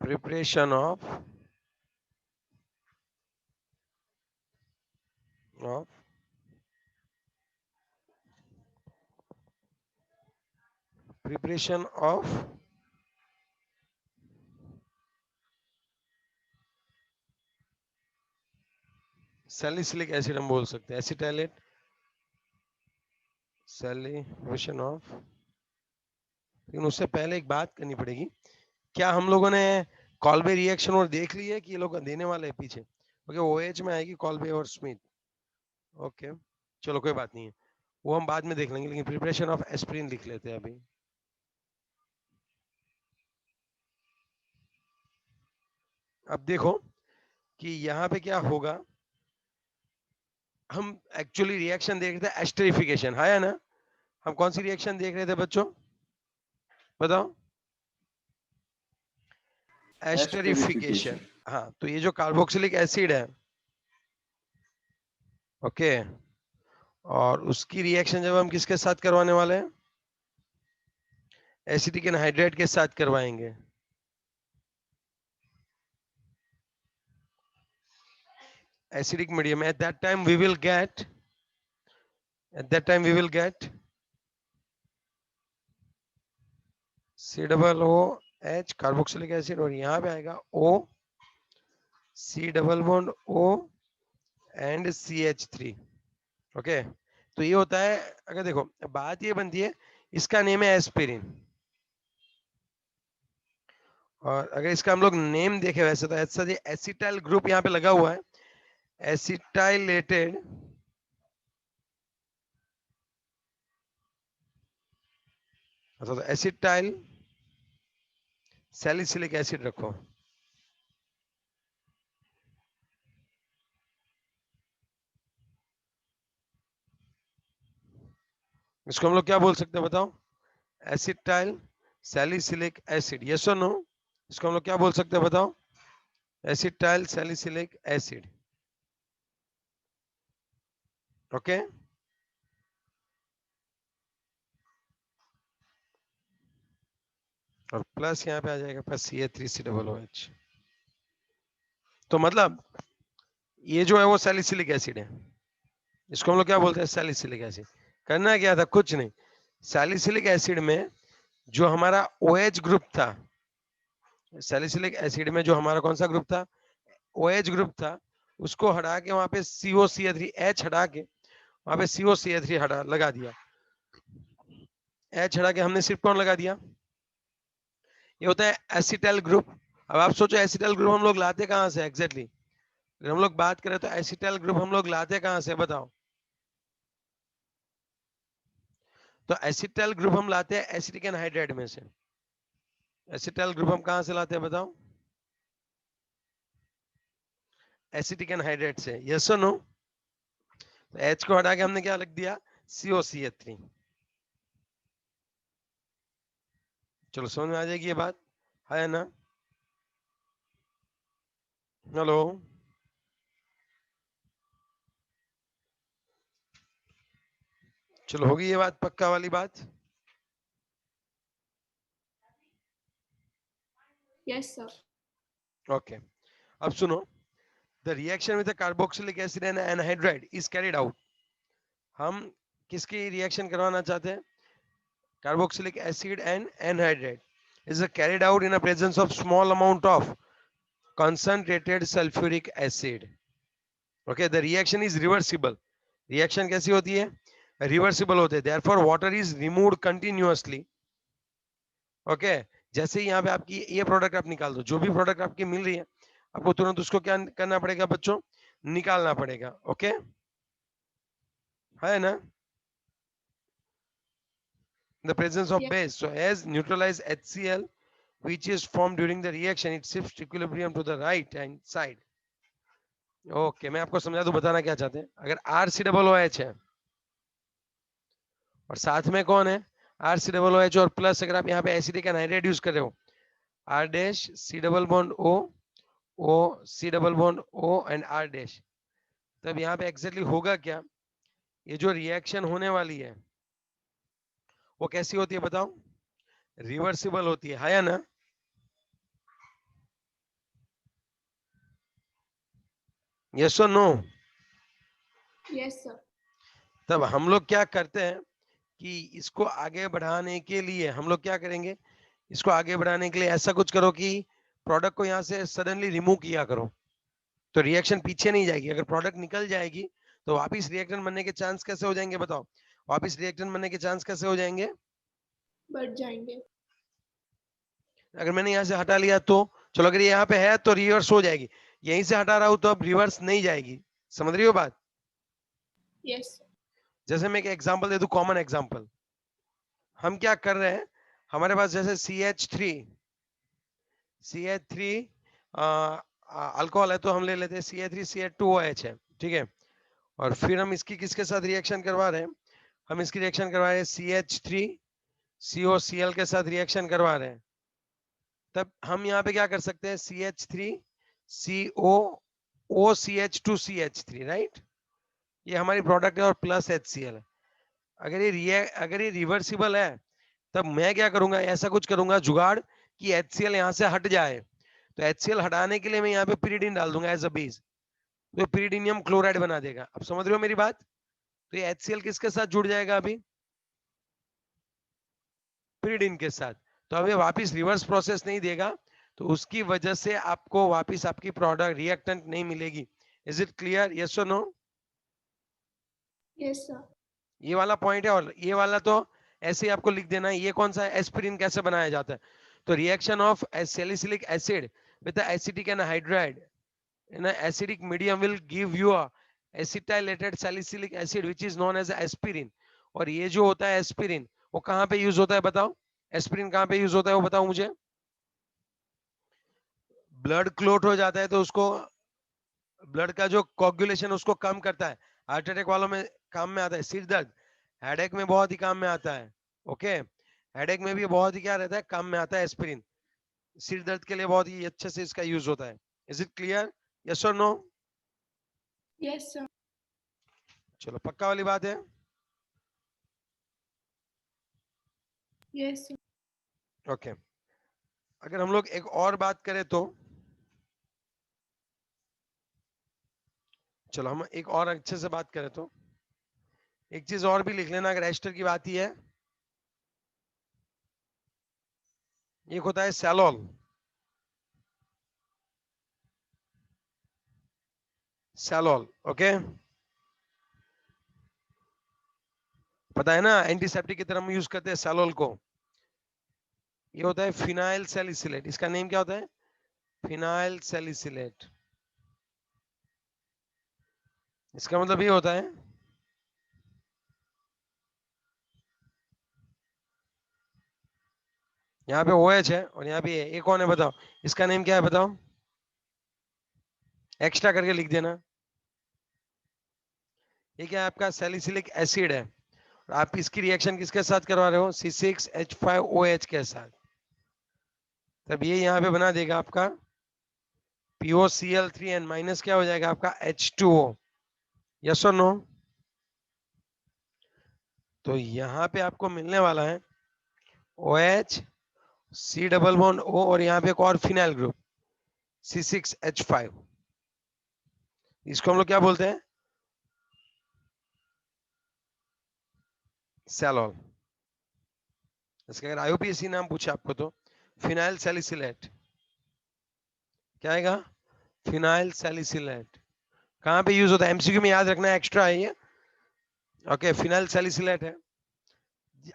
preparation of preparation of salicylic acid हम बोल सकते हैं, एसिटाइलेट सैलिब्रेशन ऑफ। लेकिन उससे पहले एक बात करनी पड़ेगी, क्या हम लोगों ने कॉल्बे रिएक्शन और देख ली है कि ये लोग देने वाले हैं पीछे? ओके, ओएच में आएगी कॉल्बे और स्मिथ। ओके, चलो कोई बात नहीं है, वो हम बाद में देख लेंगे, लेकिन प्रिपरेशन ऑफ एस्पिरिन लिख लेते हैं अभी। अब देखो कि यहाँ पे क्या होगा, हम एक्चुअली रिएक्शन देख रहे थे एस्टरिफिकेशन, है ना? हम कौन सी रिएक्शन देख रहे थे बच्चों, बताओ? एस्टरिफिकेशन। हाँ, तो ये जो कार्बोक्सिलिक एसिड है, ओके, और उसकी रिएक्शन जब हम किसके साथ करवाने वाले हैं, एसिटिक एनहाइड्रेट के साथ करवाएंगे। Acidic medium, at that time we will get COOH carboxylic acid, और यहाँ पे आएगा O C double bond O and CH3। Okay, तो ये होता है, अगर देखो बात ये बनती है, इसका नेम है एस्पिरिन, और अगर इसका हम लोग नेम देखें वैसे तो ऐसा एसिटाइल ग्रुप यहाँ पे लगा हुआ है, एसिटाइलेटेड तो एसिटाइल सैलिसिलिक एसिड रखो। इसको हम लोग क्या बोल सकते हैं बताओ, एसिटाइल सैलिसिलिक एसिड, यस और नो? इसको हम लोग क्या बोल सकते हैं बताओ, एसिटाइल सैलिसिलिक एसिड। ओके, और प्लस यहाँ पे आ जाएगा प्लस CH3COOH। तो मतलब ये जो है वो सैलिसिलिक एसिड है, इसको हम लोग क्या बोलते हैं, सैलिसिलिक एसिड। करना क्या था, कुछ नहीं, सैलिसिलिक एसिड में जो हमारा OH ग्रुप था, सैलिसिलिक एसिड में जो हमारा कौन सा ग्रुप था, OH ग्रुप था, उसको हटा के वहां पे COCH हटा के वहां पे COCH हटा लगा दिया, H हटा के हमने सिर्फ कौन लगा दिया, ये होता है एसिटाइल ग्रुप। अब आप सोचो एसिटाइल ग्रुप हम लोग लाते कहां से एग्जैक्टली, अगर हम लोग बात करें तो एसिटाइल ग्रुप हम लोग लाते कहां से बताओ? तो एसिटाइल ग्रुप हम लाते हैं एसिटिक एनहाइड्राइड में से। एसिटाइल ग्रुप हम कहां से लाते हैं बताओ? एसिटिक एनहाइड्राइड से, यस और नो? तो H को हटा के हमने क्या लिख दिया, COCH3। चलो समझ में आ जाएगी ये बात, है ना? हेलो, चलो होगी ये बात पक्का वाली बात? Yes, sir. ओके, अब सुनो, the reaction with the carboxylic acid and anhydride is carried out. हम किसकी रिएक्शन करवाना चाहते हैं, carboxylic acid and anhydride is carried out in the presence of small amount of concentrated sulfuric acid. Okay, the reaction is reversible. Reaction कैसी होती है, reversible होते हैं, therefore water is removed continuously. Okay, जैसे ही यहाँ पे आपकी ये प्रोडक्ट आप निकाल दो, जो भी प्रोडक्ट आपकी मिल रही है आपको तुरंत उसको क्या करना पड़ेगा बच्चों, निकालना पड़ेगा। ओके, है ना? The presence of Yes. base, so as neutralize HCl which is formed during the reaction, it shifts equilibrium to the right hand side. Okay, मैं आपको समझा दूं, बताना क्या चाहते हैं। अगर RCOOH है और साथ में कौन है, RCOOH और प्लस अगर आप यहाँ पे एसिडिक एनहाइड्राइड यूज कर रहे हो, R dash C double bond O O C double bond O and R dash, तब यहाँ पे एग्जैक्टली होगा क्या, ये जो रिएक्शन होने वाली है वो कैसी होती है बताओ, रिवर्सिबल होती है या ना? यस और नो? Yes sir. तब हम लोग क्या करते हैं कि इसको आगे बढ़ाने के लिए हम लोग क्या करेंगे, इसको आगे बढ़ाने के लिए ऐसा कुछ करो कि प्रोडक्ट को यहाँ से सडनली रिमूव किया करो, तो रिएक्शन पीछे नहीं जाएगी। अगर प्रोडक्ट निकल जाएगी तो वापिस रिएक्टेंट बनने के चांस कैसे हो जाएंगे बताओ? वापिस रिएक्टेंट बनने के चांस कैसे हो जाएंगे? बढ़ जाएंगे। अगर मैंने यहाँ से हटा लिया तो चलो, अगर ये यहाँ पे है तो रिवर्स हो जाएगी, यहीं से हटा रहा हूं तो अब रिवर्स नहीं जाएगी। समझ रही हो बात? यस। जैसे मैं एक एग्जांपल दे दूं, कॉमन एग्जांपल। हम क्या कर रहे हैं, हमारे पास जैसे CH3 अल्कोहल है, तो हम ले लेते हैं CH3CH2OH है, ठीक है। और फिर हम इसकी किसके साथ रिएक्शन करवा रहे हैं? हम इसकी रिएक्शन करवा रहे हैं CH3COCl के साथ रिएक्शन करवा रहे हैं। तब हम यहाँ पे क्या कर सकते हैं, CH3COOCH2CH3, राइट? ये हमारी प्रोडक्ट है और प्लस HCl है। अगर ये रिवर्सिबल है तब मैं क्या करूंगा, ऐसा कुछ करूंगा जुगाड़ कि HCl यहाँ से हट जाए। तो HCl हटाने के लिए मैं यहाँ पे pyridine डाल दूंगा एज अ बेस, तो pyridinium क्लोराइड बना देगा। अब समझ रहे हो मेरी बात? तो ये HCl किसके साथ जुड़ जाएगा अभी? pyridine के साथ। तो अब ये वापिस रिवर्स प्रोसेस नहीं देगा, तो उसकी वजह से आपको वापिस आपकी प्रोडक्ट रिएक्टेंट नहीं मिलेगी। Is it clear? यस और नो? Yes sir. ये वाला पॉइंट है, और ये वाला तो ऐसे ही आपको लिख देना है। ये कौन सा है, एस्पिरिन कैसे बनाया जाता है? तो reaction of salicylic acid with acetic anhydride in an acidic medium will give you a acetylated salicylic acid which is known as aspirin। और ये जो होता है एस्पिरिन, वो कहाँ पे यूज होता है बताओ? एस्पिरिन कहाँ पे यूज होता है वो बताओ मुझे? ब्लड क्लोट हो जाता है तो उसको, ब्लड का जो कोगुलेशन उसको कम करता है। हार्ट अटैक वालों में काम में आता है। सिर दर्द, हेडेक में बहुत ही काम में आता है। ओके, हेडेक में भी बहुत ही क्या रहता है, काम में आता है एस्पिरिन। सिर दर्द के लिए बहुत ही अच्छे से इसका यूज होता है। Is it clear? यस और नो? Yes sir. चलो, पक्का वाली बात है। Yes sir. ओके, अगर हम लोग एक और बात करें तो, चलो हम एक और अच्छे से बात करें तो, एक चीज और भी लिख लेना अगर एस्टर की बात ही है। एक होता है सैलोल, सैलोल, ओके, पता है ना, एंटीसेप्टिक की तरह हम यूज करते हैं सैलोल को। ये होता है फिनाइल सैलिसिलेट। इसका नेम क्या होता है? Phenyl salicylate. इसका मतलब ये होता है, यहाँ पे OH है और यहाँ पे ये कौन है बताओ? इसका नेम क्या है बताओ? एक्स्ट्रा करके लिख देना। ये क्या है? आपका सैलिसिलिक एसिड है, और आप इसकी रिएक्शन किसके साथ करवा रहे हो? C6H5OH के साथ। तब ये यहाँ पे बना देगा आपका POCl3 एंड माइनस क्या हो जाएगा आपका H2O। यस और नो? तो यहाँ पे आपको मिलने वाला है OH, C double bond O, और यहाँ पे एक और फिनाइल ग्रुप C6H5। इसको हम लोग क्या बोलते हैं? सैलोल। इसका अगर IUPAC नाम पूछे आपको तो फिनाइल सैलिसिलेट। क्या आएगा? Phenyl salicylate. कहाँ पे यूज होता है? MCQ में याद रखना है, एक्स्ट्रा है ये। ओके, फिनाइल सैलिसिलेट है।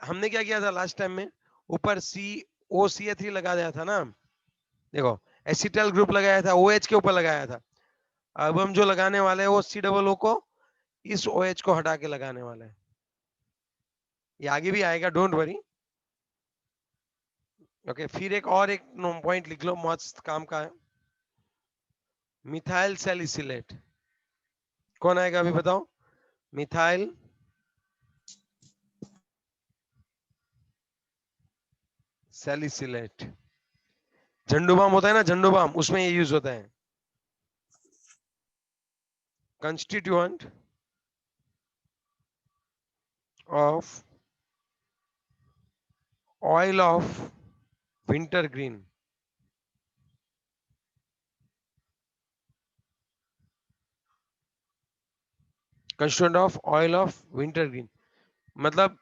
हमने क्या किया था लास्ट टाइम में? ऊपर COCl3 लगा दिया था ना, देखो एसिटल ग्रुप लगाया था, OH के ऊपर लगाया था। अब हम जो लगाने वाले हैं वो C को इस OH को हटा के लगाने वाला है। ये आगे भी आएगा, डोंट वरी। ओके, फिर एक और एक पॉइंट लिख लो, मस्त काम का है। मिथाइल सैलिसिलेट कौन आएगा अभी बताओ? Methyl salicylate. झंडू बाम होता है ना, झंडू बाम, उसमें ये यूज होता है। Constituent of oil of winter green. Constituent of oil of winter green, मतलब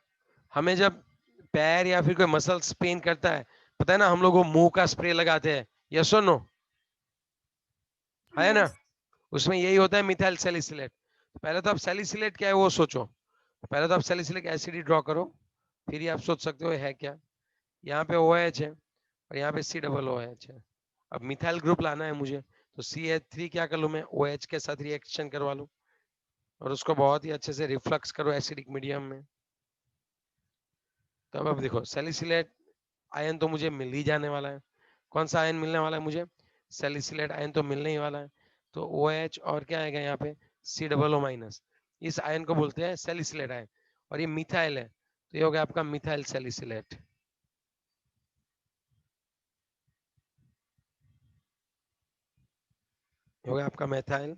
हमें जब पैर या फिर कोई मसल्स पेन करता है, पता है ना, हम लोग वो मुंह का स्प्रे लगाते हैं, यस और नो, है ना, Yes. उसमें यही होता है मिथाइल सैलिसिलेट। पहले तो आप सैलिसिलेट क्या है वो सोचो, पहले तो आप सैलिसिलिक एसिड ही ड्रॉ करो, फिर ही आप सोच सकते हो है क्या। यहाँ पे OH है और यहाँ पे COOH है। अब मिथाइल ग्रुप लाना है मुझे, तो CH3 क्या कर लूं मैं, OH के साथ रिएक्शन करवा लूं और उसको बहुत ही अच्छे से रिफ्लक्स करो एसिडिक मीडियम में। तो अब देखो सैलिसिलेट आयन तो मुझे मिल ही जाने वाला है। कौन सा आयन मिलने वाला है मुझे, सैलिसिलेट आयन तो मिलने ही वाला है। तो OH और क्या आएगा यहाँ पे, COO-, इस आयन को बोलते हैं सैलिसिलेट आयन, और ये मिथाइल है तो ये हो गया आपका मिथाइल सैलिसिलेट। हो गया आपका मिथाइल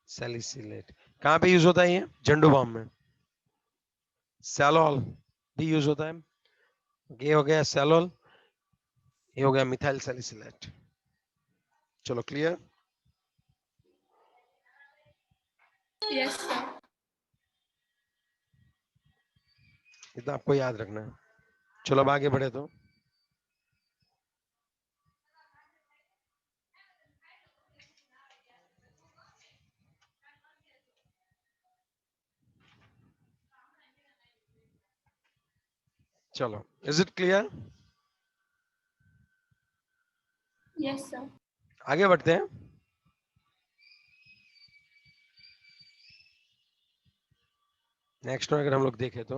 सैलिसिलेट। कहाँ पे यूज होता है ये, झंडू बाम में, सैलोल भी यूज होता है। ये हो गया सैलोल, ये हो गया मिथाइल सैलिसिलेट। चलो क्लियर, Yes, sir. इतना आपको याद रखना है। चलो अब आगे बढ़े तो चलो, is it clear, Yes, sir. आगे बढ़ते हैं। नेक्स्ट अगर हम लोग देखें तो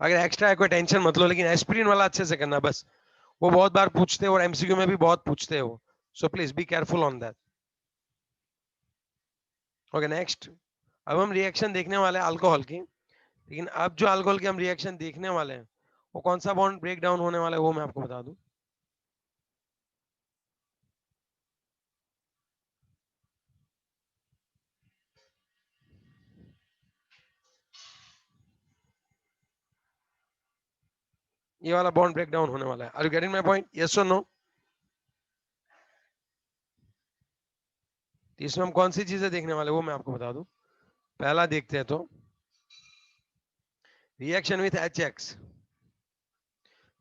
अगर एक्स्ट्रा है कोई टेंशन मत लो, लेकिन एस्पिरिन वाला अच्छे से करना बस, वो बहुत बार पूछते हैं और MCQ में भी बहुत पूछते हैं वो, so please be careful on that. Okay next, अब हम रिएक्शन देखने वाले हैं अल्कोहल की, लेकिन अब जो अल्कोहल की हम रिएक्शन देखने वाले हैं वो कौन सा बॉन्ड ब्रेक डाउन होने वाला है वो मैं आपको बता दूं। ये वाला बॉन्ड ब्रेक डाउन होने वाला है। Are you getting my point, yes और नो। इसमें हम कौन सी चीजें देखने वाले वो मैं आपको बता दूं। पहला देखते हैं तो रिएक्शन विथ HX,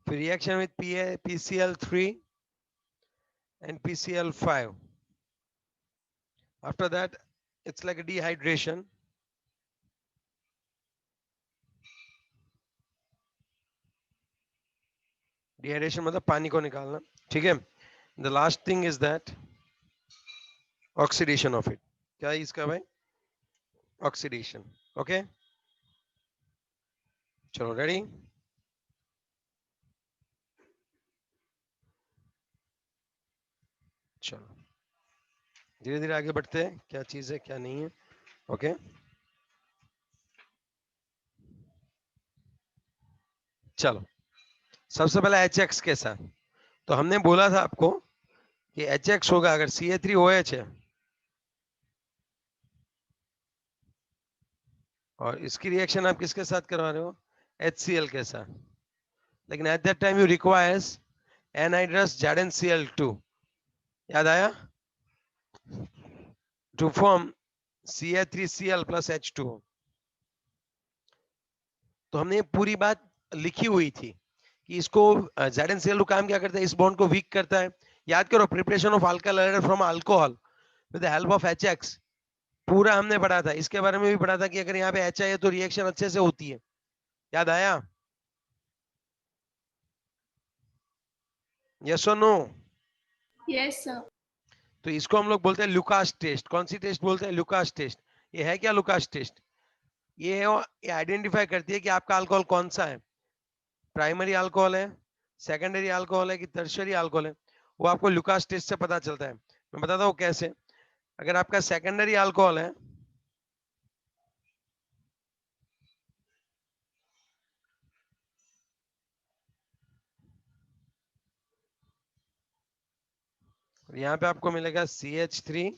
फिर reaction with PCl3 and PCl5, after that it's like a dehydration, dehydration मतलब पानी को निकालना, ठीक है। The last thing is that oxidation of it, क्या है इसका भाई, ऑक्सीडेशन। ओके चलो रेडी, चलो धीरे धीरे आगे बढ़ते हैं, क्या चीज है क्या नहीं है। ओके चलो, सबसे पहले HX के साथ, तो हमने बोला था आपको कि HX होगा अगर CH3OH है, और इसकी रिएक्शन आप किसके साथ करवा रहे हो, HCl के साथ, लेकिन at that time you requires anhydrous ZnCl2, याद आया, to form CH3Cl plus H2O। तो हमने ये पूरी बात लिखी हुई थी कि इसको ZnCl2 काम क्या करता है, इस बॉन्ड को वीक करता है। याद करो, preparation of alkyl hydride from alcohol with the help of HX, पूरा हमने पढ़ा था। इसके बारे में भी पढ़ा था कि अगर यहाँ पे H है तो रिएक्शन अच्छे से होती है, याद आया, यस और नो। Yes, sir. तो इसको हम लोग बोलते हैं लुकास टेस्ट। कौन सी टेस्ट बोलते हैं, लुकास टेस्ट। ये है क्या लुकास टेस्ट, ये आइडेंटिफाई करती है कि आपका अल्कोहल कौन सा है, प्राइमरी अल्कोहल है, सेकेंडरी अल्कोहल है कि टर्शियरी अल्कोहल है, वो आपको लुकास टेस्ट से पता चलता है। मैं बताता हूँ कैसे। अगर आपका सेकेंडरी अल्कोहल है, यहाँ पे आपको मिलेगा CH3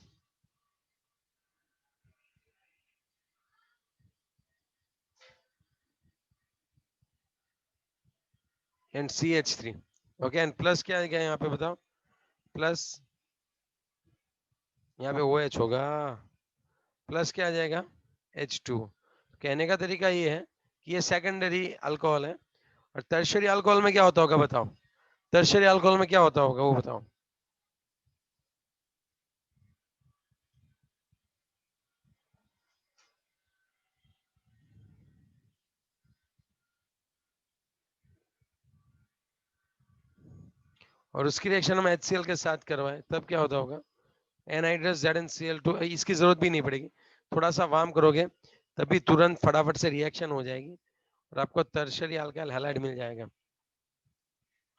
and CH3, okay, and plus क्या है क्या यहाँ पे बताओ, प्लस यहाँ पे OH होगा, प्लस क्या आ जाएगा H2। कहने का तरीका ये है कि ये सेकेंडरी अल्कोहल है, और टर्शियरी अल्कोहल में क्या होता होगा बताओ, टर्शियरी अल्कोहल में क्या होता होगा वो बताओ। और उसकी रिएक्शन हम HCl के साथ करवाएं तब क्या होता होगा, एनहाइड्रस ZnCl2। इसकी जरूरत भी नहीं पड़ेगी, थोड़ा सा वार्म करोगे तभी तुरंत फटाफट से रिएक्शन हो जाएगी और आपको टर्शियरी अल्काइल हैलाइड मिल जाएगा।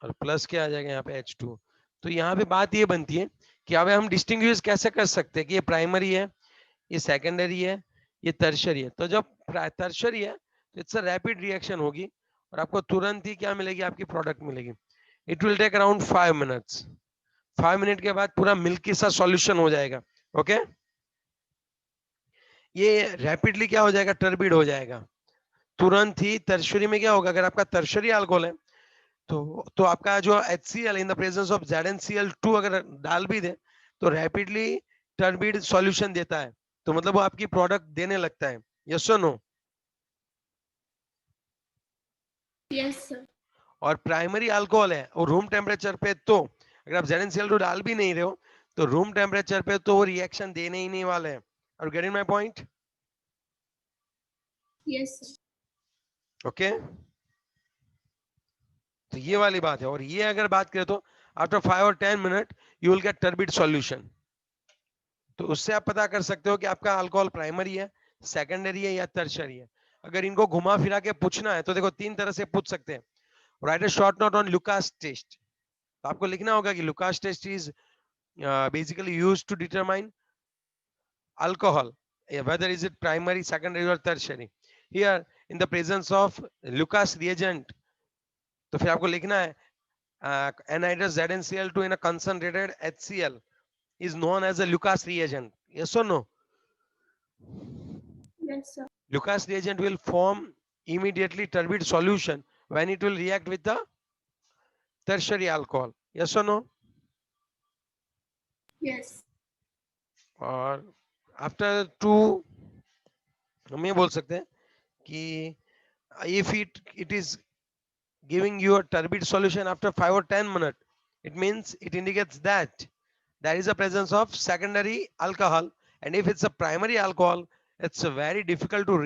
और प्लस क्या आ जाएगा यहाँ पे H2। तो यहाँ पे बात ये बनती है कि अब हम डिस्टिंग्विश कैसे कर सकते हैं कि ये प्राइमरी है, ये सेकेंडरी है, ये टर्शियरी है। तो जब टर्शियरी है तो इट्स अ रैपिड रिएक्शन होगी और आपको तुरंत ही क्या मिलेगी, आपकी प्रोडक्ट मिलेगी। It will take around 5 minutes. 5 minute के बाद पूरा मिल्की सा सॉल्यूशन हो जाएगा। ओके, ये रैपिडली क्या हो जाएगा, टर्बिड हो जाएगा तुरंत ही। टर्शियरी में क्या होगा, अगर आपका टर्शियरी अल्कोहल है तो आपका जो HCl in the presence of ZnCl2 अगर डाल भी दे तो रैपिडली टर्बिड सॉल्यूशन देता है, तो मतलब वो आपकी प्रोडक्ट देने लगता है। यस और नो? Yes, sir. और प्राइमरी अल्कोहल है और रूम टेम्परेचर पे, तो अगर आप ZnCl2 डाल भी नहीं रहे हो तो रूम टेम्परेचर पे तो वो रिएक्शन देने ही नहीं वाले हैं। और getting my point? Yes, sir. Okay, तो ये वाली बात है। और ये अगर बात करें तो आफ्टर 5 और 10 minute you will get turbid solution. तो उससे आप पता कर सकते हो कि आपका अल्कोहल प्राइमरी है, सेकेंडरी है या टर्शियरी है। अगर इनको घुमा फिरा के पूछना है तो देखो 3 तरह से पूछ सकते हैं। Write a short note on Lucas test. तो आपको लिखना होगा कि Lucas test is basically used to determine alcohol, whether is it primary, secondary or tertiary. Here in the presence of Lucas reagent, तो फिर आपको लिखना है anhydrous ZnCl2 in a concentrated HCl is known as a Lucas reagent. Yes or no? Yes, sir. Lucas reagent will form immediately turbid solution when it will react with the tertiary alcohol. Yes or no? Yes. और after 2 हम ये बोल सकते हैं कि if it is giving you a turbid solution after 5 or 10 minutes, it means it indicates that there is a presence of secondary alcohol, and if it's a primary alcohol it's very difficult to do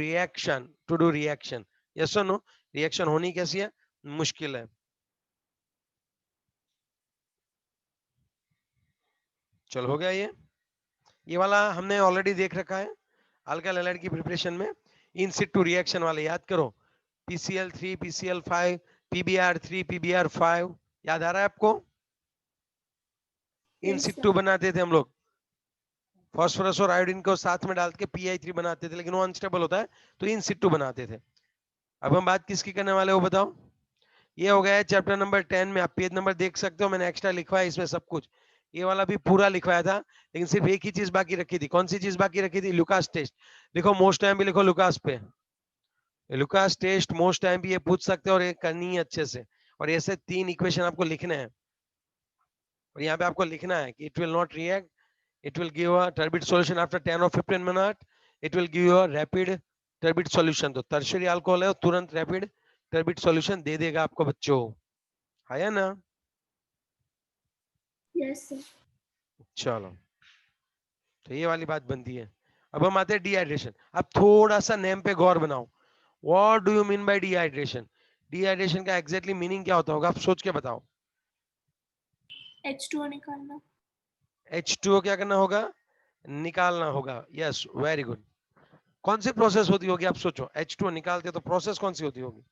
reaction. Yes or no? reaction होनी कैसी है, मुश्किल है। चलो हो गया ये वाला हमने ऑलरेडी देख रखा है अल्काइल हैलाइड की प्रिपरेशन में। इन सिटू रिएक्शन वाले याद करो, PCl3 PCl5 PBr3 PBr5, याद आ रहा है आपको? इन Yes, सिटू sir. बनाते थे हम लोग, फास्फोरस और आयोडीन को साथ में डाल के PI3 बनाते थे, लेकिन वो अनस्टेबल होता है तो इन सिटू बनाते थे। अब हम बात किसकी करने वाले हो बताओ? ये हो गया है चैप्टर नंबर 10 में। आप पेज नंबर देख सकते हो, मैंने एक्स्ट्रा लिखवा है इसमें सब कुछ। ये वाला भी पूरा लिखवाया था, लेकिन सिर्फ एक ही चीज बाकी रखी थी। कौन सी चीज बाकी रखी थी? Lucas test. लिखो मोस्ट टाइम भी, लिखो लुकास पे, लुकास टेस्ट मोस्ट टाइम भी ये पूछ सकते हो और ये करनी है अच्छे से। और ऐसे 3 इक्वेशन आपको लिखने हैं और यहाँ पे आपको लिखना है कि it will not react, it will give a turbid solution after 10 or 15 minutes, it will give you a rapid turbid solution। तो टर्शियरी अल्कोहल है, तुरंत रैपिड टर्बिड सॉल्यूशन दे देगा आपको बच्चों, है ना? Yes, sir. चलो, तो ये वाली बात बनती है। अब हम आते हैं डिहाइड्रेशन। अब थोड़ा सा नेम पे गौर बनाओ, what do you mean bye dehydration? Dehydration का एग्जैक्टली मीनिंग क्या होता होगा, आप सोच के बताओ। H2O निकालना. H2O क्या करना होगा? निकालना होगा। Yes, very good. कौन सी प्रोसेस होती होगी, आप सोचो। H2O निकालते तो प्रोसेस कौन सी होती होगी?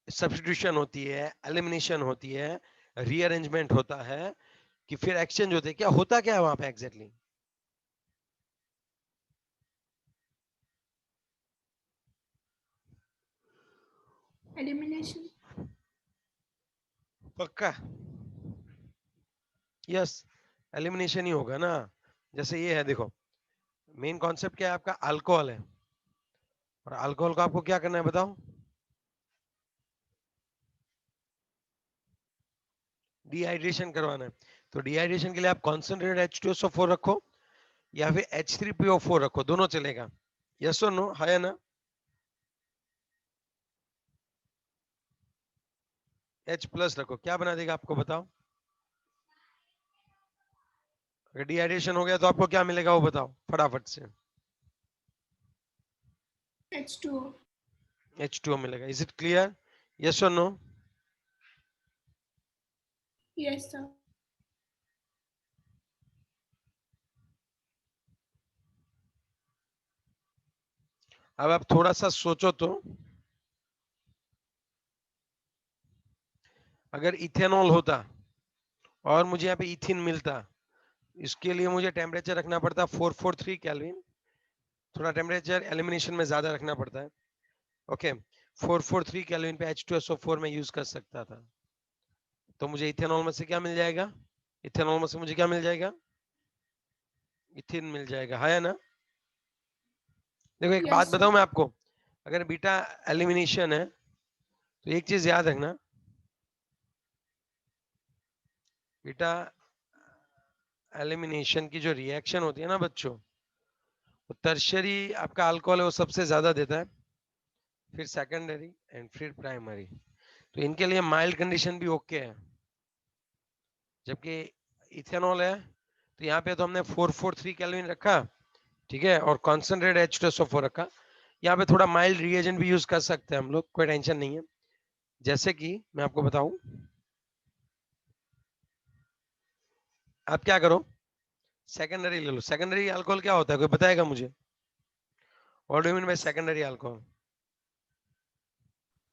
सब्स्टिट्यूशन होती है, एलिमिनेशन होती है, रीअरेंजमेंट होता है, कि फिर एक्सचेंज होते हैं, क्या होता क्या है वहां पे एग्जैक्टली? Elimination. पक्का? यस, एलिमिनेशन ही होगा ना। जैसे ये है, देखो मेन कॉन्सेप्ट क्या है आपका, अल्कोहल है, और अल्कोहल को आपको क्या करना है बताओ? डिहाइड्रेशन करवाना है। तो डिहाइड्रेशन के लिए आप कॉन्सेंट्रेटेड H2SO4 रखो या फिर H3PO4 रखो, दोनों चलेगा। यस और नो, है ना? H+ रखो, क्या बना देगा आपको बताओ? अगर डिहाइड्रेशन हो गया तो आपको क्या मिलेगा वो बताओ फटाफट से। H2O. H2O मिलेगा। Is it clear? यस और नो? Yes, sir. अब आप थोड़ा सा सोचो तो, अगर इथेनॉल होता और मुझे यहाँ पे इथिन मिलता, इसके लिए मुझे टेम्परेचर रखना पड़ता 443 केल्विन, थोड़ा टेम्परेचर एलिमिनेशन में ज्यादा रखना पड़ता है। ओके, 443 केल्विन पे H2SO4 में यूज कर सकता था। तो मुझे इथेनॉल में से क्या मिल जाएगा? इथेनॉल में से मुझे क्या मिल जाएगा? इथिन मिल जाएगा, है ना? देखो एक बात Yes, sir. बताऊं मैं आपको, अगर बीटा एलिमिनेशन है तो एक चीज याद रखना, बीटा एलिमिनेशन की जो रिएक्शन होती है ना बच्चों, वो टर्शियरी आपका अल्कोहल है वो सबसे ज्यादा देता है, फिर सेकेंडरी एंड फिर प्राइमरी। तो इनके लिए माइल्ड कंडीशन भी ओके है। जबकि इथेनॉल है तो यहाँ पे तो हमने 443 केल्विन रखा, ठीक है, और कॉन्सेंट्रेट H2SO4 रखा। यहाँ पे थोड़ा माइल्ड रिएजेंट भी यूज कर सकते हैं हम लोग, कोई टेंशन नहीं है। जैसे कि मैं आपको बताऊं, आप क्या करो, सेकेंडरी ले लो। सेकेंडरी अल्कोहल क्या होता है, कोई बताएगा मुझे? What do you mean by secondary alcohol?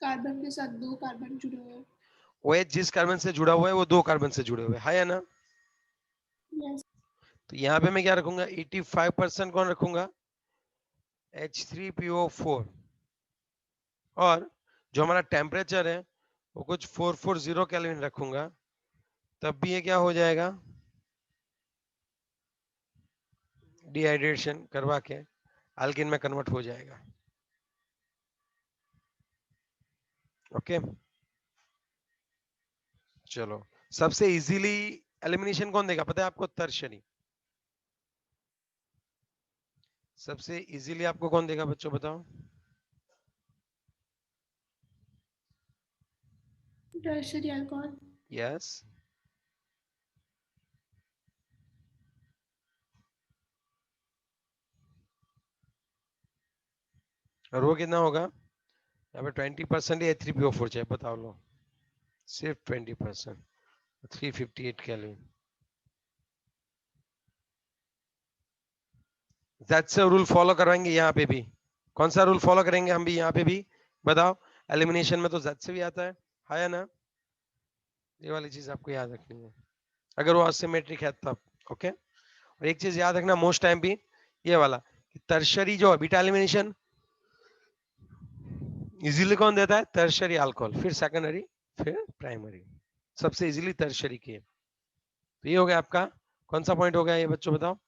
Carbon के साथ 2 कार्बन जुड़े हुए हैं। OH जिस कार्बन से जुड़ा हुआ है वो 2 कार्बन से जुड़े हुए हैं, है या ना? Yes. तो यहाँ पे मैं क्या रखूंगा, 85% कौन रखूंगा? H3PO4। और जो हमारा टेम्परेचर है वो कुछ 440 केल्विन रखूंगा, तब भी ये क्या हो जाएगा, डिहाइड्रेशन करवा के अल्किन में कन्वर्ट हो जाएगा। ओके, चलो। सबसे इजीली एलिमिनेशन कौन देगा पता है आपको? टर्शियरी। सबसे इजीली आपको कौन देगा बच्चों, बताओ? Tertiary alcohol. यस। और वो कितना होगा? यहाँ पे 20% ही H3PO4 चाहिए, बताओ लो, सिर्फ 20%, 358 kelvin. That's a rule follow करवाएंगे यहाँ पे भी। कौन सा रूल फॉलो करेंगे हम भी यहाँ पे भी, बताओ? एलिमिनेशन में तो Z से भी आता है ना? ये वाली चीज आपको याद रखनी है, अगर वो असिमेट्रिक है तब। ओके, और एक चीज याद रखना मोस्ट टाइम भी, ये वाला, टर्शरी जो बीटा एलिमिनेशन इजीली कौन देता है? टर्शरी अल्कोहल, फिर सेकेंडरी, फिर प्राइमरी। सबसे इजीली टर्शरी की है। तो ये हो गया आपका कौन सा पॉइंट हो गया ये बच्चों, बताओ?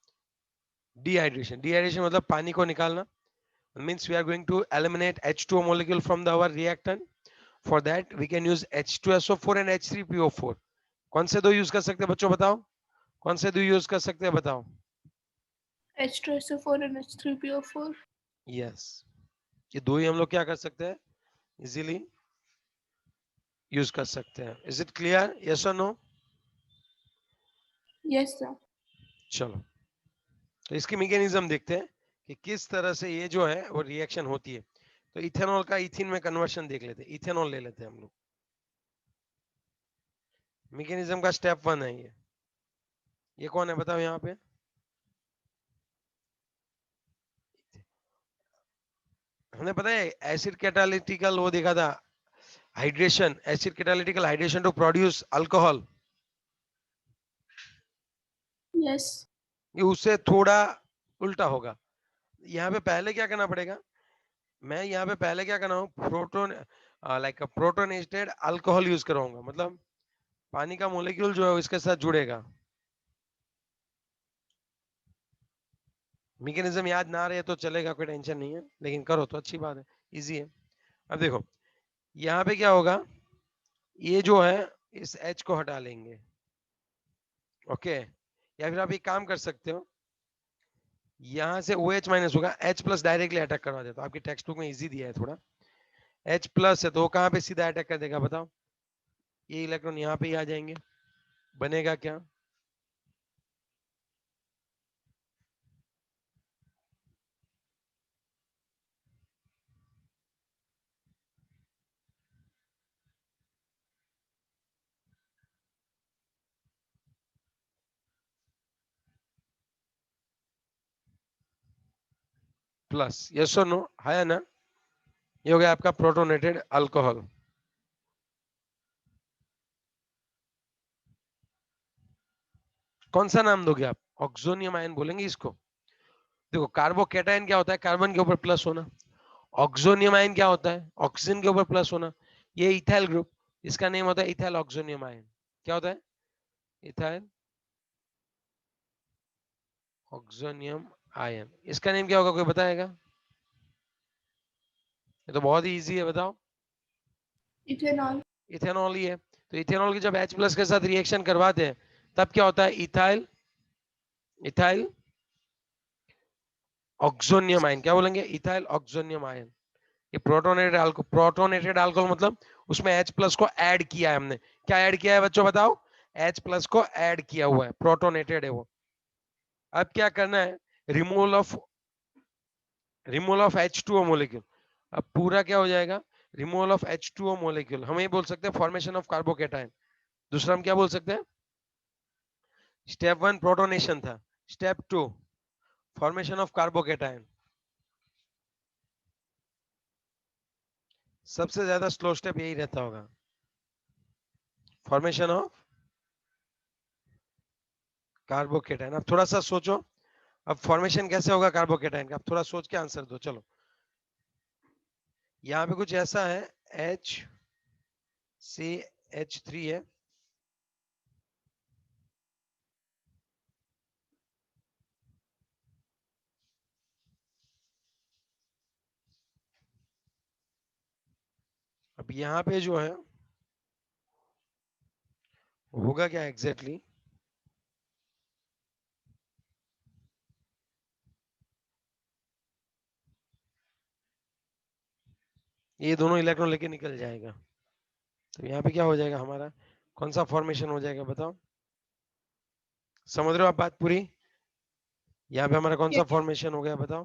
डिहाइड्रेशन। डिहाइड्रेशन मतलब पानी को निकालना, means we are going to eliminate H2O molecule from our reactant. For that we can use H2SO4 and H3PO4। कौन से दो यूज कर सकते हैं बच्चों, बताओ? कौन से दो यूज कर सकते हैं, बताओ? H2SO4 and H3PO4. यस, ये दो ही हम लोग क्या कर सकते हैं, इजीली यूज कर सकते हैं। Is it clear? यस और नो? Yes, sir. चलो, तो इसकी मैकेनिज्म देखते हैं कि किस तरह से ये जो है वो रिएक्शन होती है। तो इथेनॉल का इथिन में कन्वर्शन देख लेते हैं, इथेनॉल ले लेते हैं हम लोग। मैकेनिज्म का स्टेप 1 है ये कौन है बताओ यहाँ पे? हमने पता है एसिड कैटालिटिकल वो देखा था, hydration, acid catalytical hydration to produce alcohol. Yes. ये उससे थोड़ा उल्टा होगा। यहाँ पे पहले क्या करना पड़ेगा, मैं यहाँ पे पहले क्या करना हूँ, proton like protonated alcohol use कराऊंगा, मतलब पानी का मोलिक्यूल जो है इसके साथ जुड़ेगा। मैकेनिज्म याद ना रहे तो चलेगा, कोई टेंशन नहीं है, लेकिन करो तो अच्छी बात है, इजी है। अब देखो यहाँ पे क्या होगा, ये जो है इस H को हटा लेंगे, ओके, या फिर आप एक काम कर सकते हो, यहां से OH माइनस होगा, H प्लस डायरेक्टली अटैक करवा देता हूं, आपकी टेक्स्ट बुक में इजी दिया है थोड़ा, H प्लस है तो वो कहां पे सीधा अटैक कर देगा बताओ, ये इलेक्ट्रॉन यहाँ पे ही आ जाएंगे, बनेगा क्या, प्लस, यस और नो, है ना, ये हो गया आपका प्रोटोनेटेड अल्कोहल। कौन सा नाम दोगे आप, ऑक्सोनियम आयन बोलेंगे इसको। देखो कार्बोकेटायन क्या होता है, कार्बन के ऊपर प्लस होना, ऑक्सोनियम आयन क्या होता है, ऑक्सीजन के ऊपर प्लस होना, ये इथाइल ग्रुप, इसका नेम होता है इथाइल ऑक्सोनियम आयन, क्या होता है, इथाइल ऑक्सोनियम आयन, इसका नेम क्या होगा, कोई बताएगा, ये तो बहुत ही इजी है, बताओ, Ethanol. इथेनॉल ही है, तो इथेनॉल की जब H प्लस के साथ रिएक्शन करवाते हैं तब क्या होता है, इथाइल इथाइल ऑक्सोनियम आयन, क्या बोलेंगे, इथाइल ऑक्सोनियम आयन, ये प्रोटोनेटेड अल्कोहल मतलब उसमें H प्लस को ऐड किया है हमने, क्या ऐड किया है बच्चों बताओ, H प्लस को ऐड किया हुआ है, प्रोटोनेटेड है वो। अब क्या करना है, रिमूवल ऑफ H2O मोलिक्यूल, अब पूरा क्या हो जाएगा, रिमूवल ऑफ H2O मोलिक्यूल, हम ये बोल सकते हैं फॉर्मेशन ऑफ कार्बोकेटायन, दूसरा हम क्या बोल सकते हैं, स्टेप 1 प्रोटोनेशन था, स्टेप 2 फॉर्मेशन ऑफ कार्बोकेटायन, सबसे ज्यादा स्लो स्टेप यही रहता होगा, फॉर्मेशन ऑफ कार्बोकेटायन। अब थोड़ा सा सोचो, अब फॉर्मेशन कैसे होगा कार्बोकेटायन का, अब थोड़ा सोच के आंसर दो, चलो यहाँ पे कुछ ऐसा है, HCH3 है, अब यहाँ पे जो है होगा क्या एग्जैक्टली exactly? ये दोनों इलेक्ट्रॉन लेके निकल जाएगा, तो यहाँ पे क्या हो जाएगा हमारा, कौन सा फॉर्मेशन हो जाएगा बताओ, समझ रहे हो आप बात पूरी, यहाँ पे हमारा कौन सा Yes. फॉर्मेशन हो गया बताओ,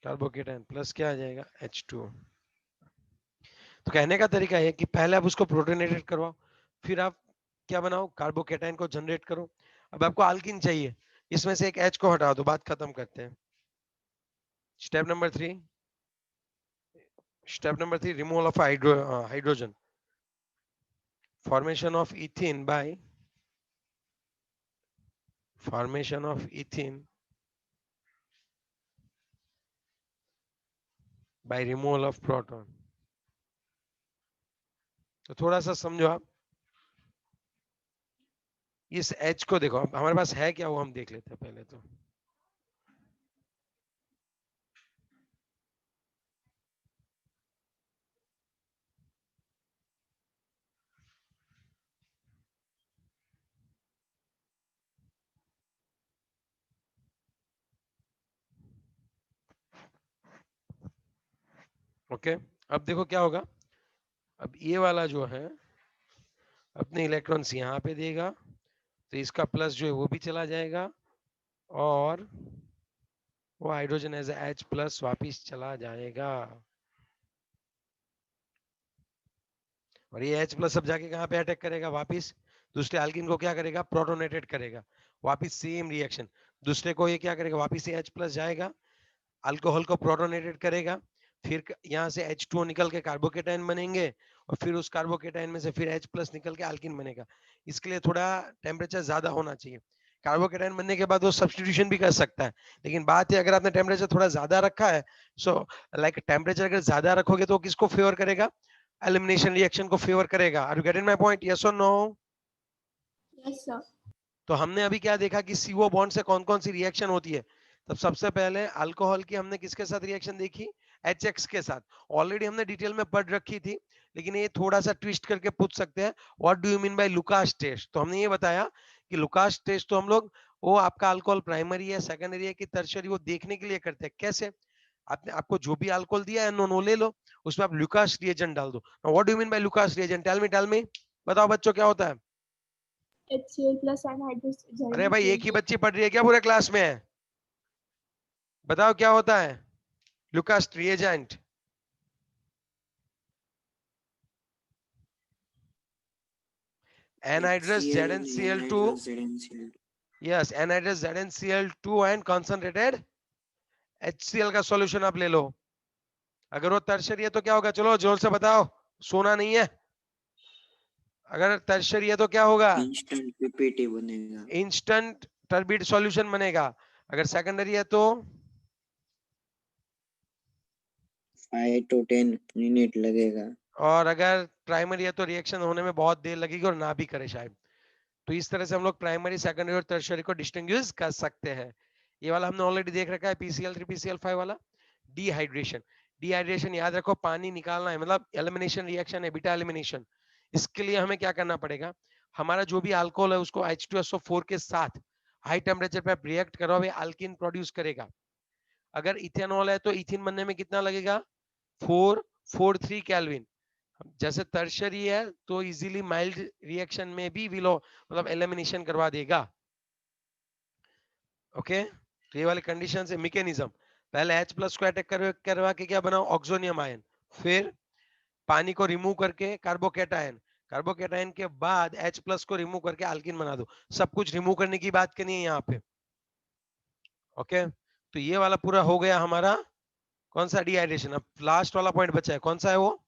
कार्बोकेटायन प्लस क्या आ जाएगा H2O। तो कहने का तरीका है कि पहले आप उसको प्रोटोनेटेड करवाओ, फिर आप क्या बनाओ, कार्बोकेटायन को जनरेट करो। अब आपको अल्किन चाहिए, इसमें से एक H को हटा दो, बात खत्म करते हैं। Step number 3, removal of hydrogen, formation of ethene by removal of proton. तो थोड़ा सा समझो आप, इस H को देखो, हमारे पास है क्या वो हम देख लेते हैं पहले तो, ओके। अब देखो क्या होगा, अब ये वाला जो है अपने इलेक्ट्रॉन्स यहाँ पे देगा, तो इसका प्लस जो है वो भी चला जाएगा, और वो हाइड्रोजन एज H प्लस वापिस चला जाएगा, और ये H प्लस अब जाके कहाँ पे अटैक करेगा, वापिस दूसरे अल्किन को क्या करेगा, प्रोटोनेटेड करेगा, वापिस सेम रिएक्शन, दूसरे को ये क्या करेगा, वापिस से H प्लस जाएगा, अल्कोहल को प्रोटोनेटेड करेगा, फिर यहाँ से H2O निकल के कार्बोकेटायन बनेंगे, और फिर उस कार्बोकेटायन में से फिर H प्लस निकल के अल्किन बनेगा। इसके लिए थोड़ा टेम्परेचर ज्यादा होना चाहिए, कार्बोकेटायन बनने के बाद वो सब्स्टिट्यूशन भी कर सकता है, लेकिन बात है अगर आपने टेम्परेचर थोड़ा ज्यादा रखा है, सो लाइक टेम्परेचर अगर ज्यादा रखोगे तो किसको फेवर करेगा, एलिमिनेशन रिएक्शन को फेवर करेगा। Are you getting my point, yes और नो। Yes, sir. तो हमने अभी क्या देखा कि CO बॉन्ड से कौन कौन सी रिएक्शन होती है, तब सबसे पहले अल्कोहल की हमने किसके साथ रिएक्शन देखी, HX के साथ। ऑलरेडी हमने डिटेल में पढ़ रखी थी, लेकिन ये थोड़ा सा ट्विस्ट करके पूछ सकते हैं, what do you mean by Lucas test. तो हमने ये बताया कि लुकास टेस्ट तो हम लोग वो आपका अल्कोहल प्राइमरी है, सेकेंडरी है कि टर्शियरी, वो देखने के लिए करते हैं। कैसे? आपने आपको जो भी अल्कोहल दिया है नो ले लो, उसमें आप लुकास रिएजेंट डाल दो। What do you mean by Lucas reagent? Tell me बताओ बच्चों क्या होता है? HCl plus anhydrous अरे भाई एक ही ZnCl2. बच्ची पढ़ रही है क्या पूरे क्लास में? बताओ क्या होता है Lucas reagent? anhydrous ZnCl2. anhydrous ZnCl2. yes, anhydrous ZnCl2 and concentrated HCl का सॉल्यूशन आप ले लो। अगर वो टर्शियरी है तो क्या होगा? चलो जोर से बताओ, सोना नहीं है। अगर टर्शियरी है तो क्या होगा? इंस्टेंट पीपीटी बनेगा। इंस्टेंट टर्बिड सॉल्यूशन बनेगा। अगर सेकेंडरी है तो 5 to 10 मिनट लगेगा। और अगर प्राइमरी है तो रिएक्शन होने में बहुत देर लगेगी और ना भी करे शायद। तो इस तरह से हम लोग प्राइमरी, सेकेंडरी और टर्शियरी को डिस्टिंग्विश कर सकते हैं। ये वाला हमने ऑलरेडी देख रखा है, PCl3 PCl5 वाला। डिहाइड्रेशन, डिहाइड्रेशन याद रखो, पानी निकालना है, मतलब एलिमिनेशन रिएक्शन है, बीटा एलिमिनेशन। इसके लिए हमें क्या करना पड़ेगा? हमारा जो भी अल्कोहल है उसको H2SO4 के साथ हाई टेम्परेचर पे रिएक्ट करो, वे अल्कीन प्रोड्यूस करेगा। अगर इथेनॉल है तो इथिन बनने में कितना लगेगा? 443 केल्विन। जैसे टर्शियरी है तो इजीली माइल्ड रिएक्शन में भी विलो मतलब एलिमिनेशन करवा देगा। ओके, तो ये वाली कंडीशन है। मैकेनिज्म, पहले H प्लस को अटैक करवा के क्या बनाओ? Oxonium ion. फिर पानी को रिमूव करके कार्बोकेटायन, कार्बोकेटायन के बाद H प्लस को रिमूव करके अल्कीन बना दो। सब कुछ रिमूव करने की बात करनी है यहाँ पे। ओके, तो ये वाला पूरा हो गया हमारा। कौन सा? डिहाइड्रेशन। अब लास्ट वाला पॉइंट बचा है, कौन सा है वो?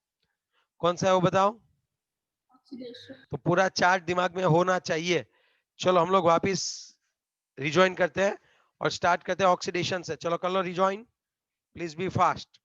कौन सा है वो बताओ? Oxidation. तो पूरा चार्ट दिमाग में होना चाहिए। चलो हम लोग वापिस रिजॉइन करते हैं और स्टार्ट करते हैं ऑक्सीडेशन से। चलो कर लो रिजॉइन, प्लीज बी फास्ट।